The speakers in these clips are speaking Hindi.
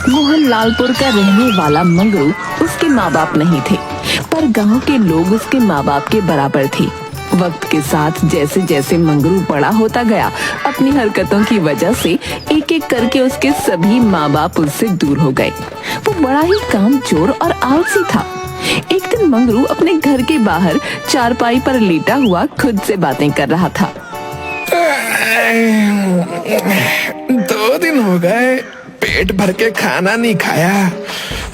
मोहनलालपुर का रहने वाला मंगरू उसके माँ बाप नहीं थे, पर गांव के लोग उसके माँ बाप के बराबर थे। वक्त के साथ जैसे जैसे मंगरू बड़ा होता गया, अपनी हरकतों की वजह से एक एक करके उसके सभी माँ बाप उससे दूर हो गए। वो बड़ा ही कामचोर और आलसी था। एक दिन मंगरू अपने घर के बाहर चारपाई पर लेटा हुआ खुद से बातें कर रहा था। 2 दिन हो गए, पेट भर के खाना नहीं खाया।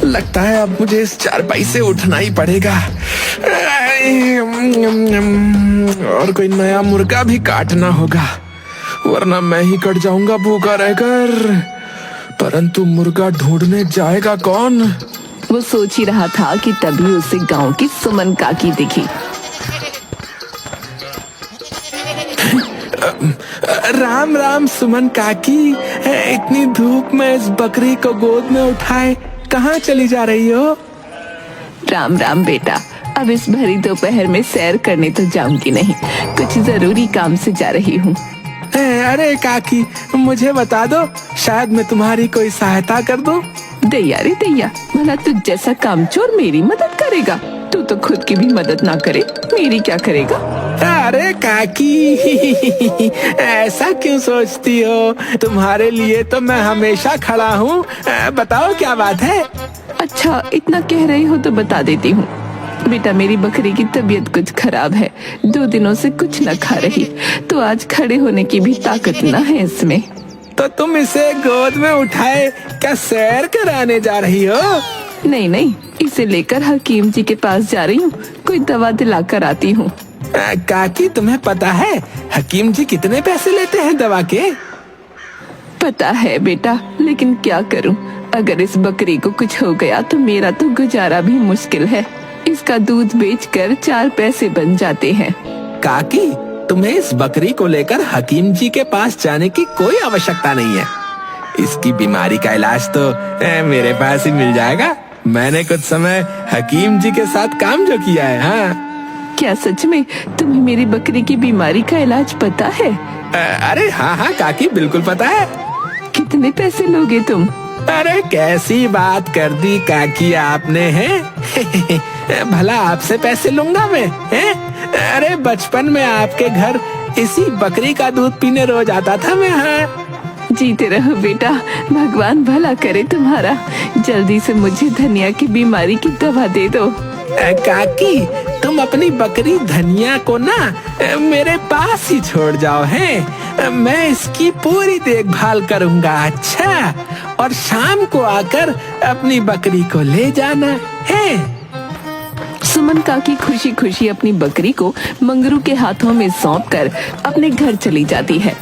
लगता है अब मुझे इस चारपाई से उठना ही पड़ेगा और कोई नया मुर्गा भी काटना होगा, वरना मैं ही कट जाऊंगा भूखा रहकर। परंतु मुर्गा ढूंढने जाएगा कौन? वो सोच ही रहा था कि तभी उसे गांव की सुमन काकी दिखी। राम राम सुमन काकी, इतनी धूप में इस बकरी को गोद में उठाए कहाँ चली जा रही हो? राम राम बेटा, अब इस भरी दोपहर में सैर करने तो जाऊंगी नहीं, कुछ जरूरी काम से जा रही हूँ। अरे काकी, मुझे बता दो, शायद मैं तुम्हारी कोई सहायता कर दूं। दैया रे दैया, भला तुझ जैसा कामचोर मेरी मदद करेगा? तू तो खुद की भी मदद ना करे, मेरी क्या करेगा? अरे काकी, ऐसा क्यों सोचती हो? तुम्हारे लिए तो मैं हमेशा खड़ा हूँ। बताओ क्या बात है? अच्छा, इतना कह रही हो तो बता देती हूँ। बेटा, मेरी बकरी की तबीयत कुछ खराब है, 2 दिनों से कुछ न खा रही, तो आज खड़े होने की भी ताकत न है इसमें। तो तुम इसे गोद में उठाए क्या सैर कराने जा रही हो? नहीं नहीं, इसे लेकर हकीम जी के पास जा रही हूँ, कोई दवा दिलाकर आती हूँ। काकी, तुम्हें पता है हकीम जी कितने पैसे लेते हैं दवा के? पता है बेटा, लेकिन क्या करूँ, अगर इस बकरी को कुछ हो गया तो मेरा तो गुजारा भी मुश्किल है। इसका दूध बेचकर 4 पैसे बन जाते हैं। काकी, तुम्हें इस बकरी को लेकर हकीम जी के पास जाने की कोई आवश्यकता नहीं है। इसकी बीमारी का इलाज तो मेरे पास ही मिल जाएगा। मैंने कुछ समय हकीम जी के साथ काम जो किया है। हाँ, क्या सच में तुम्हें मेरी बकरी की बीमारी का इलाज पता है? अरे हाँ हाँ काकी, बिल्कुल पता है। कितने पैसे लोगे तुम? अरे कैसी बात कर दी काकी आपने, हैं? भला आपसे पैसे लूंगा मैं, हैं? अरे बचपन में आपके घर इसी बकरी का दूध पीने रोज आता था मैं। हाँ, जीते रहो बेटा, भगवान भला करे तुम्हारा। जल्दी से मुझे धनिया की बीमारी की दवा दे दो। काकी, तुम अपनी बकरी धनिया को ना मेरे पास ही छोड़ जाओ, हैं? मैं इसकी पूरी देखभाल करूंगा। अच्छा, और शाम को आकर अपनी बकरी को ले जाना है। सुमन काकी खुशी खुशी अपनी बकरी को मंगरू के हाथों में सौंपकर अपने घर चली जाती है।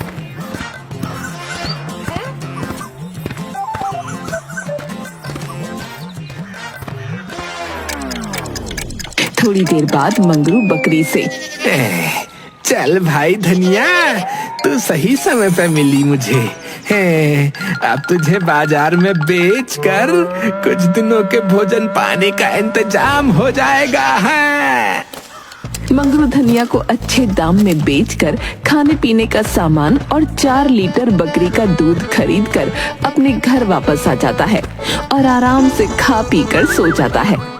थोड़ी देर बाद मंगरू बकरी से, चल भाई धनिया, तू सही समय पे मिली मुझे। अब तुझे बाजार में बेचकर कुछ दिनों के भोजन पानी का इंतजाम हो जाएगा। है मंगरू धनिया को अच्छे दाम में बेचकर खाने पीने का सामान और 4 लीटर बकरी का दूध खरीदकर अपने घर वापस आ जाता है और आराम से खा पी कर सो जाता है।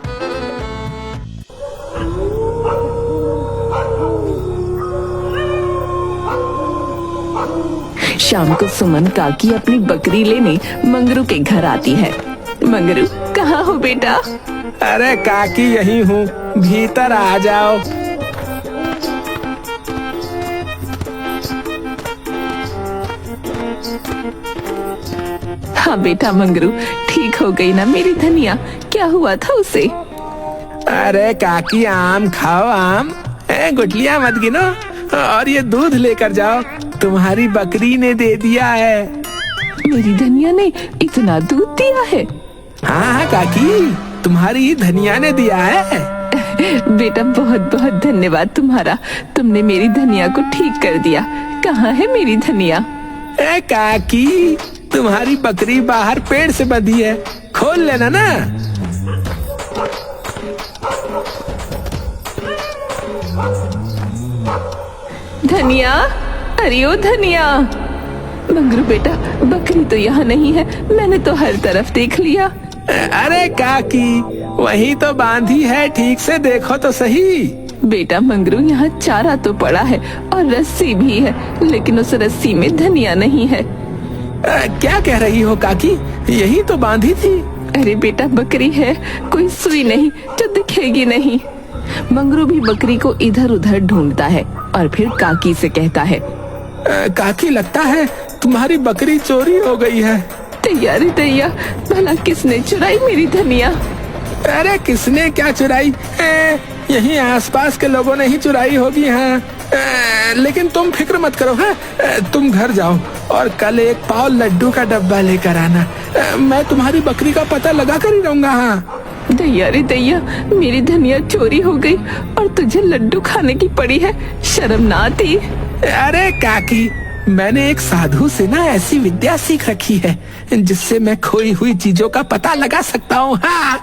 शाम को सुमन काकी अपनी बकरी लेने मंगरू के घर आती है। मंगरू, कहाँ हो बेटा? अरे काकी, यही हूँ, भीतर आ जाओ। हाँ बेटा मंगरू, ठीक हो गई ना मेरी धनिया? क्या हुआ था उसे? अरे काकी, आम खाओ, आम। गुठलियाँ मत गिनो और ये दूध लेकर जाओ, तुम्हारी बकरी ने दे दिया है। मेरी धनिया ने इतना दूध दिया है? हाँ हाँ काकी, तुम्हारी धनिया ने दिया है। बेटा, बहुत बहुत धन्यवाद तुम्हारा, तुमने मेरी धनिया को ठीक कर दिया। कहाँ है मेरी धनिया? काकी, तुम्हारी बकरी बाहर पेड़ से बंधी है, खोल लेना ना। धनिया, अरे ओ धनिया, मंगरू बेटा, बकरी तो यहाँ नहीं है, मैंने तो हर तरफ देख लिया। अरे काकी, वही तो बांधी है, ठीक से देखो तो सही। बेटा मंगरू, यहाँ चारा तो पड़ा है और रस्सी भी है, लेकिन उस रस्सी में धनिया नहीं है। क्या कह रही हो काकी, यही तो बांधी थी। अरे बेटा, बकरी है, कोई सुई नहीं जो दिखेगी नहीं। मंगरू भी बकरी को इधर उधर ढूंढता है और फिर काकी से कहता है, काकी लगता है तुम्हारी बकरी चोरी हो गई है। तैयारी तैया, भला किसने चुराई मेरी धनिया? अरे किसने क्या चुराई, यही आसपास के लोगों ने ही चुराई होगी। हाँ, लेकिन तुम फिक्र मत करो। हाँ, तुम घर जाओ और कल एक पाव लड्डू का डब्बा लेकर आना। मैं तुम्हारी बकरी का पता लगा कर ही रहूंगा। हाँ दैया रे दैया, मेरी धनिया चोरी हो गई और तुझे लड्डू खाने की पड़ी है, शर्म ना आती? अरे काकी, मैंने एक साधु से ना ऐसी विद्या सीख रखी है जिससे मैं खोई हुई चीजों का पता लगा सकता हूँ। हाँ,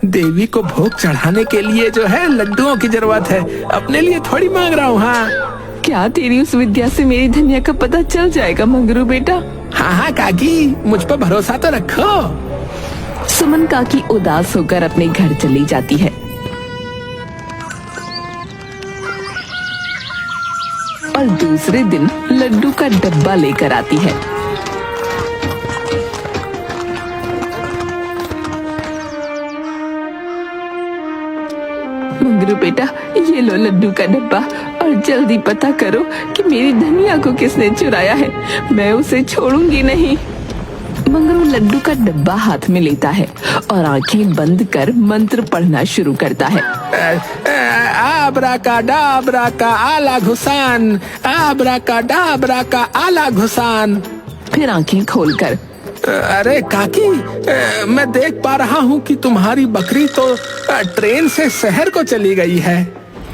देवी को भोग चढ़ाने के लिए जो है लड्डुओं की जरूरत है, अपने लिए थोड़ी मांग रहा हूँ। हाँ, क्या तेरी उस विद्या से मेरी धनिया का पता चल जाएगा मंगरू बेटा? हाँ हाँ काकी, मुझ पर भरोसा तो रखो। सुमन काकी उदास होकर अपने घर चली जाती है और दूसरे दिन लड्डू का डब्बा लेकर आती है। मंगरू बेटा, ये लो लड्डू का डब्बा और जल्दी पता करो कि मेरी धनिया को किसने चुराया है, मैं उसे छोड़ूंगी नहीं। मंगरू लड्डू का डब्बा हाथ में लेता है और आंखें बंद कर मंत्र पढ़ना शुरू करता है। आबरा का डाबरा का आला घुसान, आबरा का डाबरा का आला घुसान। फिर आंखें खोलकर, अरे काकी, मैं देख पा रहा हूँ कि तुम्हारी बकरी तो ट्रेन से शहर को चली गई है।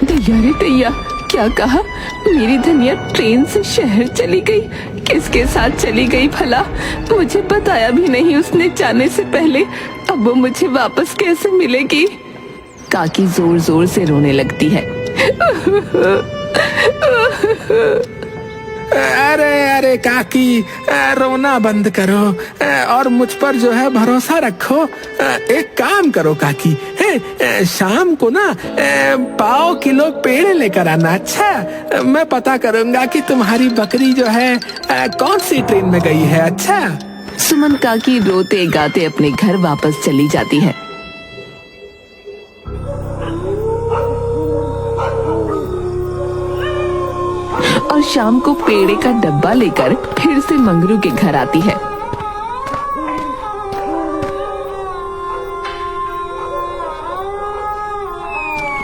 दैया रे दैया, क्या कहा? मेरी धनिया ट्रेन से शहर चली गई? किसके साथ चली गई भला? मुझे बताया भी नहीं उसने जाने से पहले। अब वो मुझे वापस कैसे मिलेगी? काकी जोर जोर से रोने लगती है। अरे अरे काकी, रोना बंद करो और मुझ पर जो है भरोसा रखो। एक काम करो काकी, शाम को ना 1.5 किलो पेड़ लेकर आना। अच्छा, मैं पता करूंगा कि तुम्हारी बकरी जो है कौन सी ट्रेन में गई है। अच्छा। सुमन काकी रोते गाते अपने घर वापस चली जाती है। और शाम को पेड़े का डब्बा लेकर फिर से मंगरू के घर आती है।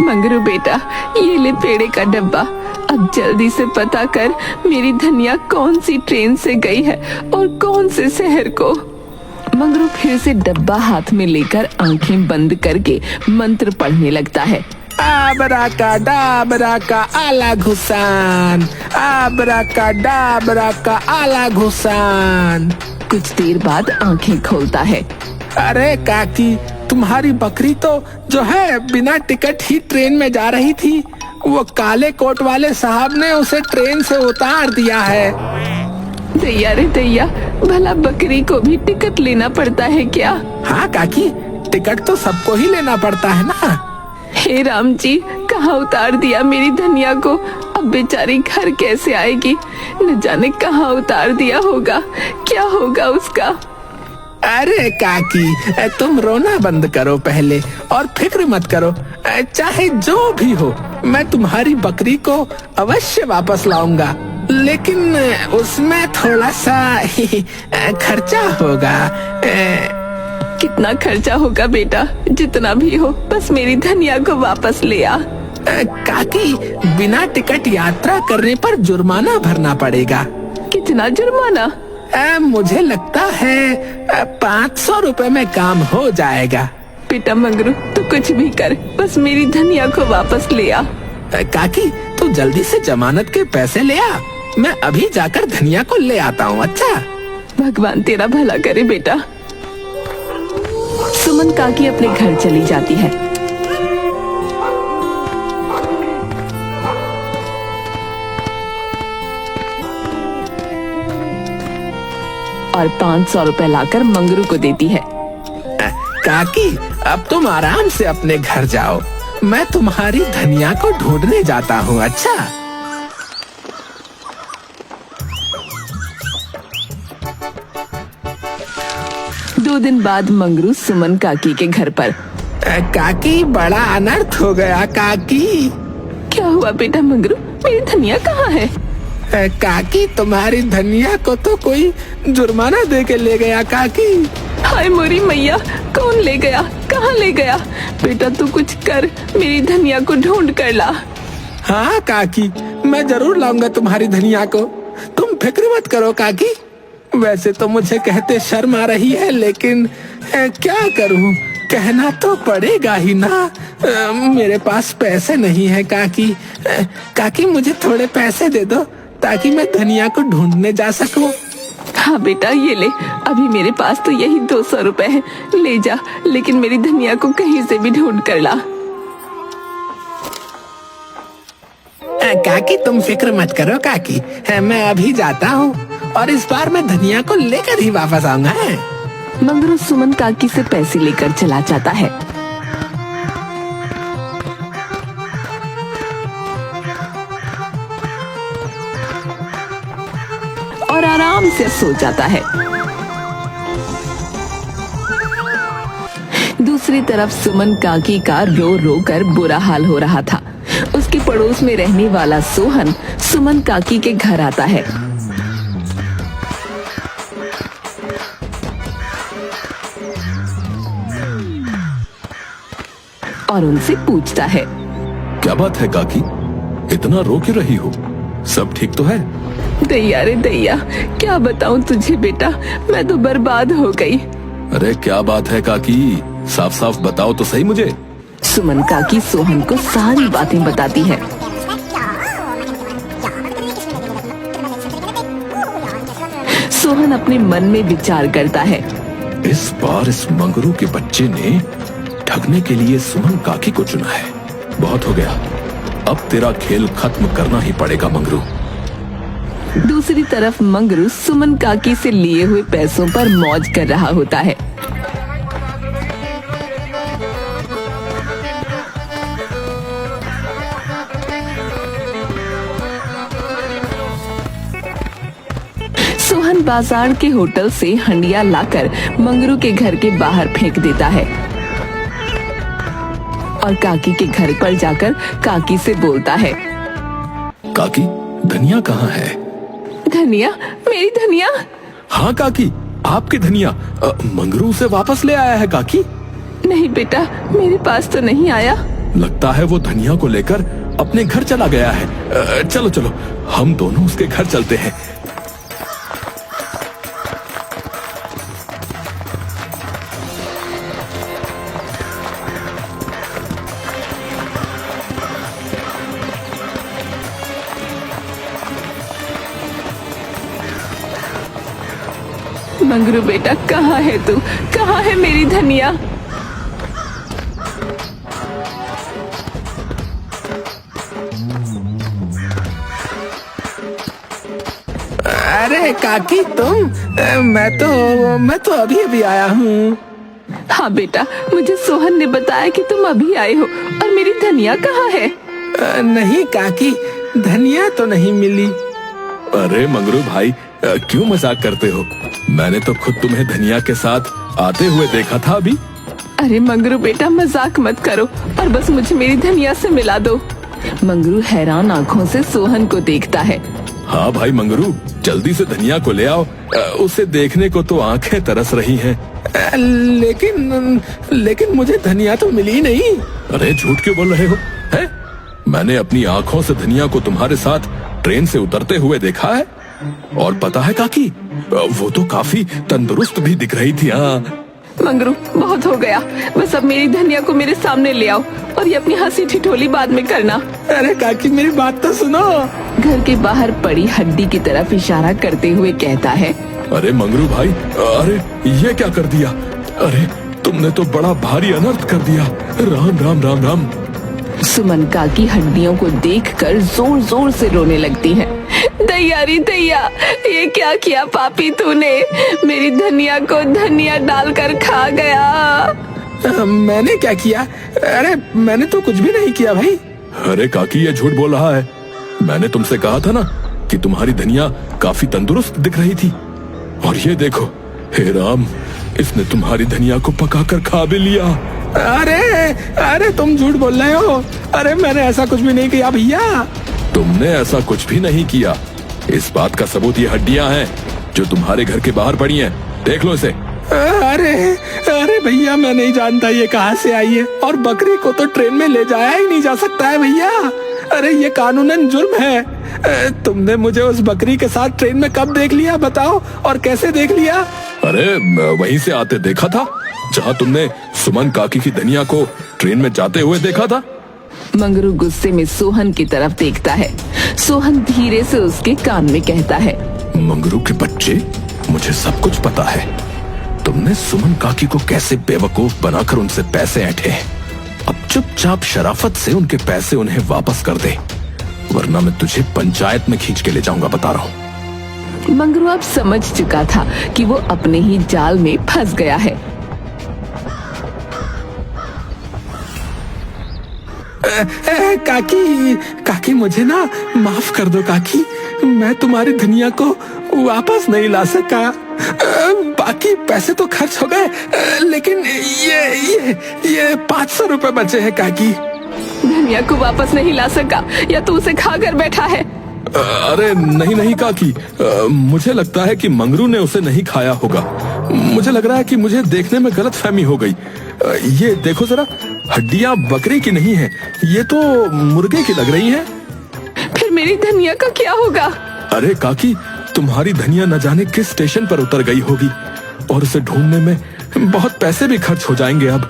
मंगरू बेटा, ये ले पेड़े का डब्बा, अब जल्दी से पता कर मेरी धनिया कौन सी ट्रेन से गई है और कौन से शहर को। मंगरू फिर से डब्बा हाथ में लेकर आंखें बंद करके मंत्र पढ़ने लगता है। आबरा का डाबरा का आला घुसान, आबरा का डाबरा का आला घुसान। कुछ देर बाद आंखें खोलता है। अरे काकी, तुम्हारी बकरी तो जो है बिना टिकट ही ट्रेन में जा रही थी। वो काले कोट वाले साहब ने उसे ट्रेन से उतार दिया है। दैया रे दैया, भला बकरी को भी टिकट लेना पड़ता है क्या? हाँ काकी, टिकट तो सबको ही लेना पड़ता है ना। हे राम जी, कहाँ उतार दिया मेरी धनिया को? अब बेचारी घर कैसे आएगी? न जाने कहाँ उतार दिया होगा, क्या होगा उसका? अरे काकी, तुम रोना बंद करो पहले और फिक्र मत करो। चाहे जो भी हो, मैं तुम्हारी बकरी को अवश्य वापस लाऊंगा, लेकिन उसमें थोड़ा सा खर्चा होगा। कितना खर्चा होगा बेटा? जितना भी हो, बस मेरी धनिया को वापस ले आ। काकी, बिना टिकट यात्रा करने पर जुर्माना भरना पड़ेगा। कितना जुर्माना? मुझे लगता है 500 रुपए में काम हो जाएगा। बेटा मंगरू, तू कुछ भी कर, बस मेरी धनिया को वापस ले आ। काकी, तू जल्दी से जमानत के पैसे ले आ, मैं अभी जाकर धनिया को ले आता हूँ। अच्छा, भगवान तेरा भला करे बेटा। सुमन काकी अपने घर चली जाती है। और 500 रुपए लाकर मंगरू को देती है। काकी, अब तुम आराम से अपने घर जाओ, मैं तुम्हारी धनिया को ढूंढने जाता हूँ। अच्छा। 2 दिन बाद मंगरू सुमन काकी के घर पर। काकी, बड़ा अनर्थ हो गया काकी। क्या हुआ बेटा मंगरू, मेरी धनिया कहाँ है? काकी, तुम्हारी धनिया को तो कोई जुर्माना दे के ले गया काकी। हाय मोरी मैया, कौन ले गया, कहाँ ले गया? बेटा तू कुछ कर, मेरी धनिया को ढूंढ कर ला। हाँ काकी, मैं जरूर लाऊंगा तुम्हारी धनिया को, तुम फिक्र मत करो काकी। वैसे तो मुझे कहते शर्म आ रही है, लेकिन क्या करूं, कहना तो पड़ेगा ही ना। मेरे पास पैसे नहीं है काकी। काकी, मुझे थोड़े पैसे दे दो ताकि मैं धनिया को ढूंढने जा सकूं। हाँ बेटा ये ले, अभी मेरे पास तो यही 200 रुपए है, ले जा, लेकिन मेरी धनिया को कहीं से भी ढूंढ कर ला। काकी, तुम फिक्र मत करो काकी, मैं अभी जाता हूँ और इस बार मैं धनिया को लेकर ही वापस आऊंगा। मंगरू सुमन काकी से पैसे लेकर चला जाता है। और आराम से सो जाता है। दूसरी तरफ सुमन काकी का रो रो कर बुरा हाल हो रहा था। उसके पड़ोस में रहने वाला सोहन सुमन काकी के घर आता है और उनसे पूछता है, क्या बात है काकी, इतना रो क्यों रही हो? सब ठीक तो है? दैया रे दैया, क्या बताऊं तुझे बेटा, मैं तो बर्बाद हो गई। अरे क्या बात है काकी, साफ साफ बताओ तो सही मुझे। सुमन काकी सोहन को सारी बातें बताती है। सोहन अपने मन में विचार करता है, इस बार इस मंगरू के बच्चे ने ठगने के लिए सुमन काकी को चुना है। बहुत हो गया, अब तेरा खेल खत्म करना ही पड़ेगा मंगरू। दूसरी तरफ मंगरू सुमन काकी से लिए हुए पैसों पर मौज कर रहा होता है। सोहन बाजार के होटल से हंडिया लाकर मंगरू के घर के बाहर फेंक देता है और काकी के घर पर जाकर काकी से बोलता है, काकी, धनिया कहाँ है? धनिया? मेरी धनिया? हाँ काकी, आपकी धनिया मंगरू से वापस ले आया है काकी। नहीं बेटा, मेरे पास तो नहीं आया। लगता है वो धनिया को लेकर अपने घर चला गया है। चलो चलो, हम दोनों उसके घर चलते हैं। मंगरू बेटा, कहाँ है तू? कहाँ है मेरी धनिया? अरे काकी, तुम? मैं तो अभी अभी आया हूँ। हाँ बेटा, मुझे सोहन ने बताया कि तुम अभी आए हो, और मेरी धनिया कहाँ है? नहीं काकी, धनिया तो नहीं मिली। अरे मंगरू भाई, क्यों मजाक करते हो? मैंने तो खुद तुम्हें धनिया के साथ आते हुए देखा था अभी। अरे मंगरू बेटा, मजाक मत करो और बस मुझे मेरी धनिया से मिला दो। मंगरू हैरान आंखों से सोहन को देखता है। हाँ भाई मंगरू, जल्दी से धनिया को ले आओ, उसे देखने को तो आंखें तरस रही हैं। लेकिन मुझे धनिया तो मिली नहीं। अरे झूठ क्यों बोल रहे हो? हैं? मैंने अपनी आंखों से धनिया को तुम्हारे साथ ट्रेन से उतरते हुए देखा है, और पता है काकी, वो तो काफी तंदुरुस्त भी दिख रही थी। हाँ मंगरू, बहुत हो गया, बस अब मेरी धनिया को मेरे सामने ले आओ और ये अपनी हंसी ठिठोली बाद में करना। अरे काकी, मेरी बात तो सुनो। घर के बाहर पड़ी हड्डी की तरफ इशारा करते हुए कहता है, अरे मंगरू भाई, अरे ये क्या कर दिया? अरे तुमने तो बड़ा भारी अनर्थ कर दिया। राम राम राम राम। सुमन काकी हड्डियों को देखकर जोर जोर से रोने लगती है। दैया रे दैया, ये क्या किया पापी तूने, मेरी धनिया को धनिया डालकर खा गया। मैंने क्या किया? अरे मैंने तो कुछ भी नहीं किया भाई। अरे काकी ये झूठ बोल रहा है। मैंने तुमसे कहा था ना कि तुम्हारी धनिया काफी तंदुरुस्त दिख रही थी, और ये देखो, हे राम, इसने तुम्हारी धनिया को पकाकर खा भी लिया। अरे अरे तुम झूठ बोल रहे हो। अरे मैंने ऐसा कुछ भी नहीं किया भैया। तुमने ऐसा कुछ भी नहीं किया। इस बात का सबूत ये हड्डियां हैं जो तुम्हारे घर के बाहर पड़ी हैं। देख लो इसे। अरे अरे भैया, मैं नहीं जानता ये कहाँ से आई है, और बकरी को तो ट्रेन में ले जाया ही नहीं जा सकता है भैया। अरे ये कानूनन जुर्म है। तुमने मुझे उस बकरी के साथ ट्रेन में कब देख लिया बताओ, और कैसे देख लिया? अरे वहीं से आते देखा था जहाँ तुमने सुमन काकी की धनिया को ट्रेन में जाते हुए देखा था। मंगरू गुस्से में सोहन की तरफ देखता है। सोहन धीरे से उसके कान में कहता है, मंगरू के बच्चे, मुझे सब कुछ पता है। तुमने सुमन काकी को कैसे बेवकूफ बनाकर उनसे पैसे ऐंठे। अब चुपचाप शराफत से उनके पैसे उन्हें वापस कर दे, वरना मैं तुझे पंचायत में खींच के ले जाऊंगा, बता रहा हूँ। मंगरू अब समझ चुका था कि वो अपने ही जाल में फंस गया है। काकी काकी, मुझे ना माफ कर दो काकी। मैं तुम्हारी धनिया को वापस नहीं ला सका। बाकी पैसे तो खर्च हो गए, लेकिन ये 500 रुपए बचे हैं काकी। धनिया को वापस नहीं ला सका, या तू उसे खा कर बैठा है? अरे नहीं नहीं काकी, मुझे लगता है कि मंगरू ने उसे नहीं खाया होगा। मुझे लग रहा है कि मुझे देखने में गलतफहमी हो गई। ये देखो जरा, हड्डियां बकरी की नहीं है, ये तो मुर्गे की लग रही हैं। फिर मेरी धनिया का क्या होगा? अरे काकी, तुम्हारी धनिया न जाने किस स्टेशन पर उतर गई होगी, और उसे ढूंढने में बहुत पैसे भी खर्च हो जाएंगे। अब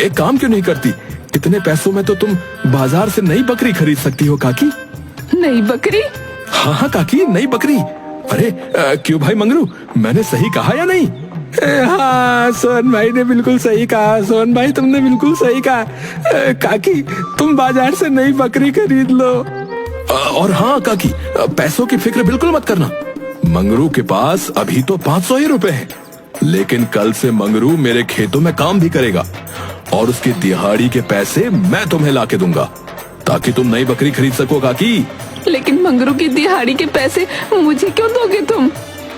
एक काम क्यों नहीं करती? इतने पैसों में तो तुम बाजार से नई बकरी खरीद सकती हो काकी। नई बकरी? हाँ हाँ काकी, नई बकरी। अरे क्यों भाई मंगरू, मैंने सही कहा या नहीं? हाँ सोहन भाई ने बिल्कुल सही कहा। सोहन भाई तुमने बिल्कुल सही कहा। काकी, तुम बाजार से नई बकरी खरीद लो। और हाँ काकी, पैसों की फिक्र बिल्कुल मत करना। मंगरू के पास अभी तो 500 ही रुपए हैं, लेकिन कल से मंगरू मेरे खेतों में काम भी करेगा, और उसकी दिहाड़ी के पैसे मैं तुम्हें लाके दूंगा, ताकि तुम नई बकरी खरीद सको काकी। लेकिन मंगरू की दिहाड़ी के पैसे मुझे क्यों दोगे तुम?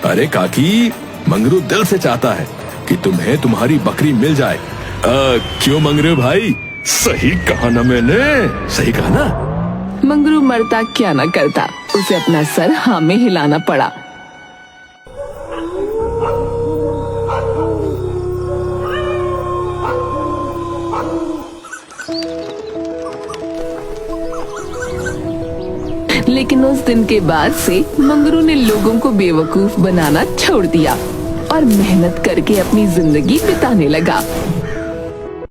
अरे काकी, मंगरू दिल से चाहता है कि तुम्हें तुम्हारी बकरी मिल जाए। क्यों मंगरू भाई, सही कहा ना मैंने? सही कहा ना? मंगरू मरता क्या न करता, उसे अपना सर हाँ में हिलाना पड़ा। लेकिन उस दिन के बाद से मंगरू ने लोगों को बेवकूफ बनाना छोड़ दिया और मेहनत करके अपनी जिंदगी बिताने लगा।